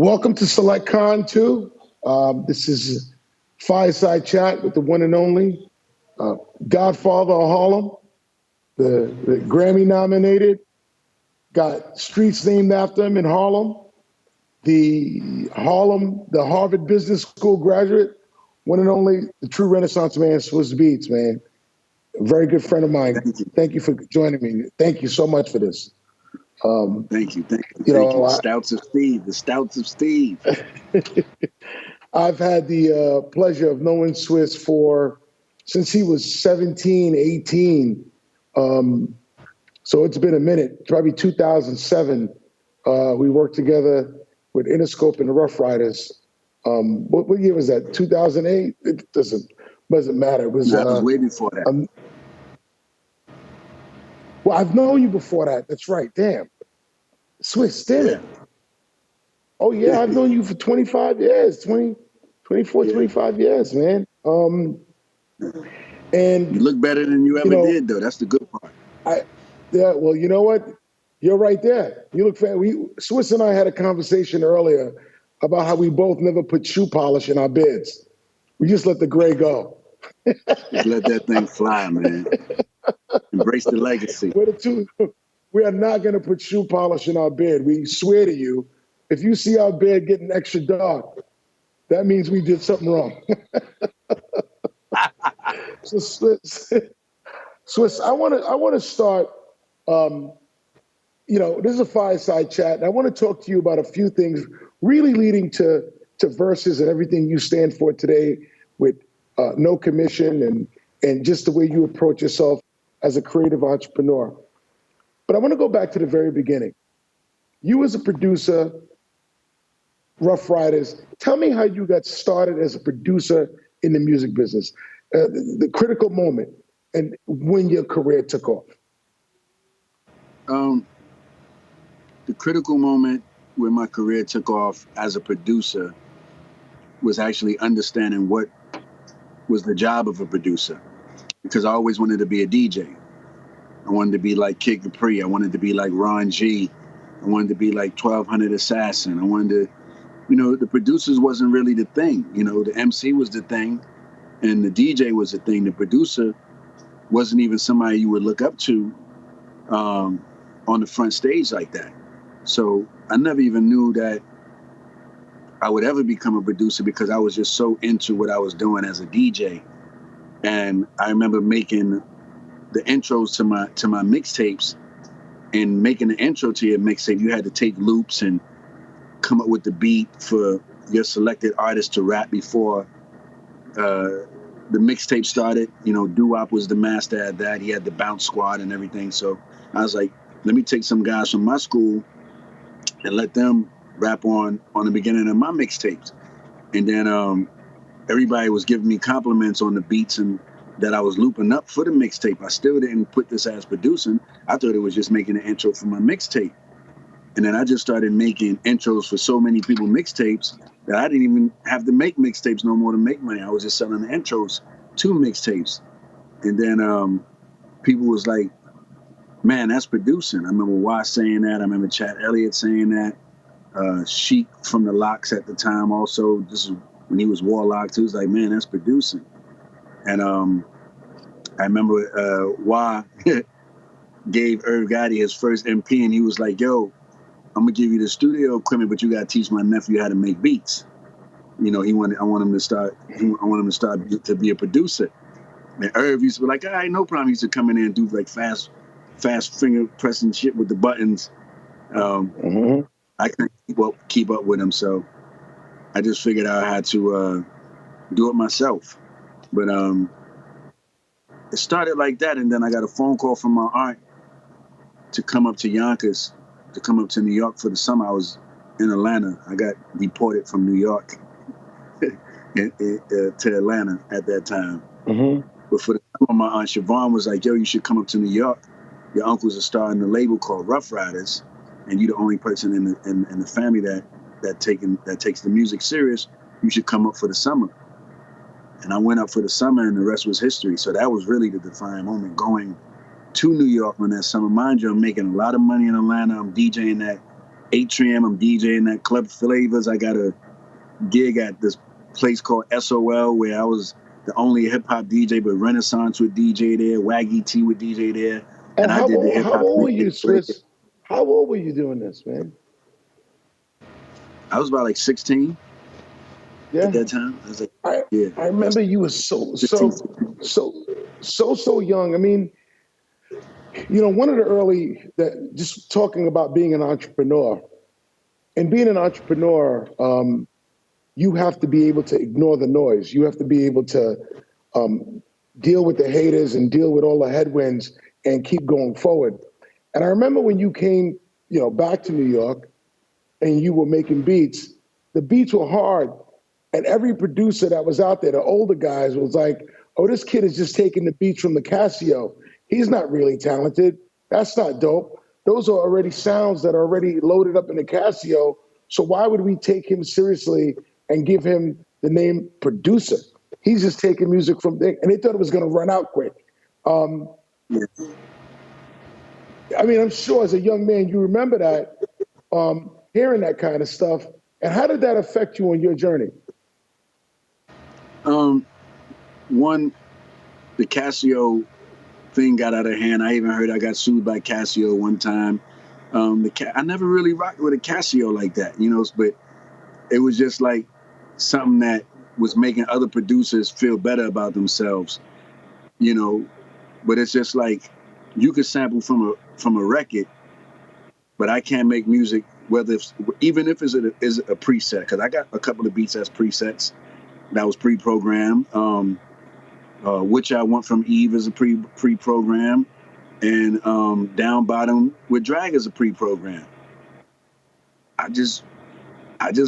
Welcome to SelectCon 2. This is Fireside Chat with the one and only Godfather of Harlem, the Grammy nominated, got streets named after him in Harlem, the Harvard Business School graduate, one and only, the true Renaissance man, Swizz Beats, man. A very good friend of mine. Thank you for joining me. Thank you so much for this. Thank you. The Stouts of Steve. I've had the pleasure of knowing Swizz since he was 17, 18. So it's been a minute, probably 2007. We worked together with Interscope and the Rough Riders. What year was that? 2008? It doesn't matter. It was, that was way before that. Well, I've known you before that. That's right. Damn. Swizz, damn it. Oh, yeah, I've known you for 25 years, 25 years, man. And you look better than you ever did, though. That's the good part. Yeah, well, you know what? You're right there. You look Swizz and I had a conversation earlier about how we both never put shoe polish in our beds. We just let the gray go. Just let that thing fly, man. Embrace the legacy. We are not going to put shoe polish in our bed. We swear to you, if you see our bed getting extra dark, that means we did something wrong. So Swizz, I want to start. This is a fireside chat, and I want to talk to you about a few things, really leading to Versus and everything you stand for today, with no commission and just the way you approach yourself as a creative entrepreneur. But I want to go back to the very beginning. You as a producer, Rough Riders, tell me how you got started as a producer in the music business, the critical moment and when your career took off. The critical moment when my career took off as a producer was actually understanding what was the job of a producer, because I always wanted to be a DJ. I wanted to be like Kid Capri. I wanted to be like Ron G. I wanted to be like 1200 Assassin. I wanted to, the producers wasn't really the thing. The MC was the thing and the DJ was the thing. The producer wasn't even somebody you would look up to on the front stage like that. So I never even knew that I would ever become a producer because I was just so into what I was doing as a DJ. And I remember making the intros to my mixtapes, and making the intro to your mixtape, you had to take loops and come up with the beat for your selected artist to rap before the mixtape started. Doo-Wop was the master at that. He had the bounce squad and everything. So I was like, let me take some guys from my school and let them rap on the beginning of my mixtapes. And then everybody was giving me compliments on the beats and that I was looping up for the mixtape. I still didn't put this as producing. I thought it was just making an intro for my mixtape. And then I just started making intros for so many people mixtapes that I didn't even have to make mixtapes no more to make money. I was just selling the intros to mixtapes. And then people was like, man, that's producing. I remember Y saying that. I remember Chad Elliott saying that. Sheik from the Locks at the time also. This is when he was Warlock too. He was like, man, that's producing. And I remember Y gave Irv Gotti his first MP, and he was like, yo, I'm gonna give you the studio equipment, but you gotta teach my nephew how to make beats. I want him to start to be a producer. And Irv used to be like, all right, no problem. He used to come in there and do like fast finger pressing shit with the buttons. I couldn't keep up with him, so I just figured out how to do it myself. But it started like that, and then I got a phone call from my aunt to come up to Yonkers, to come up to New York for the summer. I was in Atlanta. I got deported from New York to Atlanta at that time. But for the summer, my aunt Siobhan was like, yo, you should come up to New York. Your uncle's a star in a label called Rough Riders, and you're the only person in the family that takes the music serious. You should come up for the summer. And I went up for the summer, and the rest was history. So that was really the defining moment, going to New York on that summer. Mind you, I'm making a lot of money in Atlanta. I'm DJing Atrium. I'm DJing at Club Flavors. I got a gig at this place called SOL where I was the only hip hop DJ, but Renaissance would DJ there, Waggy T would DJ there, And and I did the hip how hop. old were you, Swizz? How old were you doing this, man? I was about like 16 at that time. I was like, I remember you were so young. I mean, you know, one of the early that just talking about being an entrepreneur and being an entrepreneur, you have to be able to ignore the noise. You have to be able to deal with the haters and deal with all the headwinds and keep going forward. And I remember when you came, you know, back to New York and you were making beats, the beats were hard. And every producer that was out there, the older guys, was like, oh, this kid is just taking the beats from the Casio. He's not really talented. That's not dope. Those are already sounds that are already loaded up in the Casio. So why would we take him seriously and give him the name producer? He's just taking music from there. And they thought it was going to run out quick. I mean, I'm sure as a young man, you remember that, hearing that kind of stuff. And how did that affect you on your journey? One, the Casio thing got out of hand. I even heard I got sued by Casio one time. I never really rocked with a Casio like that, you know, but it was just like something that was making other producers feel better about themselves, you know. But it's just like you could sample from a record, but I can't make music even if it's a preset, because I got a couple of beats as presets that was pre-programmed. Which I Want from Eve is a pre-program, and Down Bottom with Drag is a pre-program. I just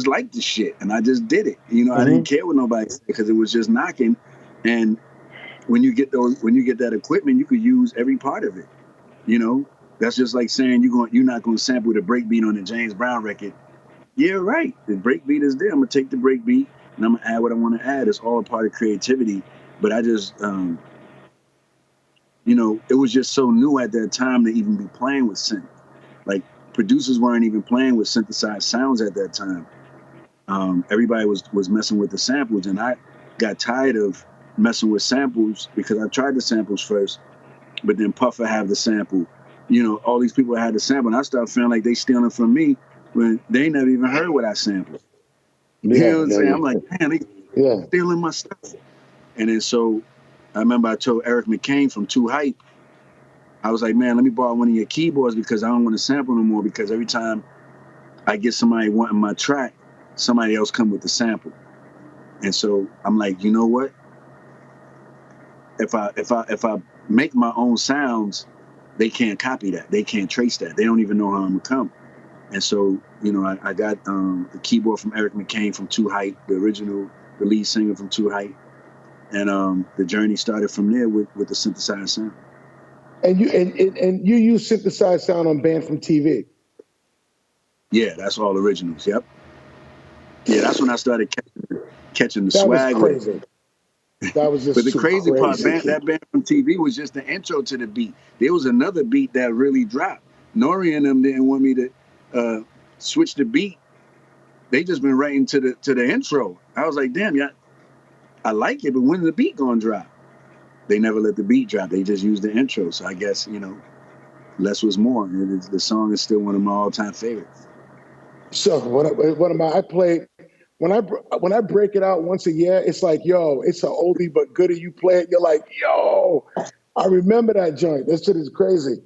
liked the shit, and I just did it. You know, I didn't care what nobody said because it was just knocking. And when you get that equipment, you could use every part of it. You know, that's just like saying you're not going to sample the breakbeat on the James Brown record. Yeah, right. The breakbeat is there. I'm gonna take the breakbeat and I'm gonna add what I want to add. It's all a part of creativity. But I just, you know, it was just so new at that time to even be playing with synth. Like producers weren't even playing with synthesized sounds at that time. Everybody was messing with the samples, and I got tired of messing with samples because I tried the samples first, but then Puffer had the sample. You know, all these people had the sample, and I started feeling like they stealing from me when they never even heard what I sampled. You know what I'm saying? I'm like, man, they stealing my stuff. And then so I remember I told Eric McCain from Too Hype, I was like, man, let me borrow one of your keyboards because I don't want to sample no more, because every time I get somebody wanting my track, somebody else come with the sample. And so I'm like, you know what? If I make my own sounds, they can't copy that. They can't trace that. They don't even know how I'm gonna come. And so, you know, I got the keyboard from Eric McCain from Too Hype, the lead singer from Too Hype. And the journey started from there with the synthesized sound. And you use synthesized sound on Band from TV. Yeah, that's all originals. Yep. Yeah, that's when I started catching the swag. That was crazy. That was just. But the crazy part, that Band from TV was just the intro to the beat. There was another beat that really dropped. Nori and them didn't want me to switch the beat. They just been writing to the intro. I was like, damn, yeah, I like it, but when's the beat gonna drop? They never let the beat drop. They just used the intro. So I guess, you know, less was more. The song is still one of my all-time favorites. So I played when I break it out once a year. It's like, yo, it's an oldie but goodie. You play it, you're like, yo, I remember that joint. That shit is crazy.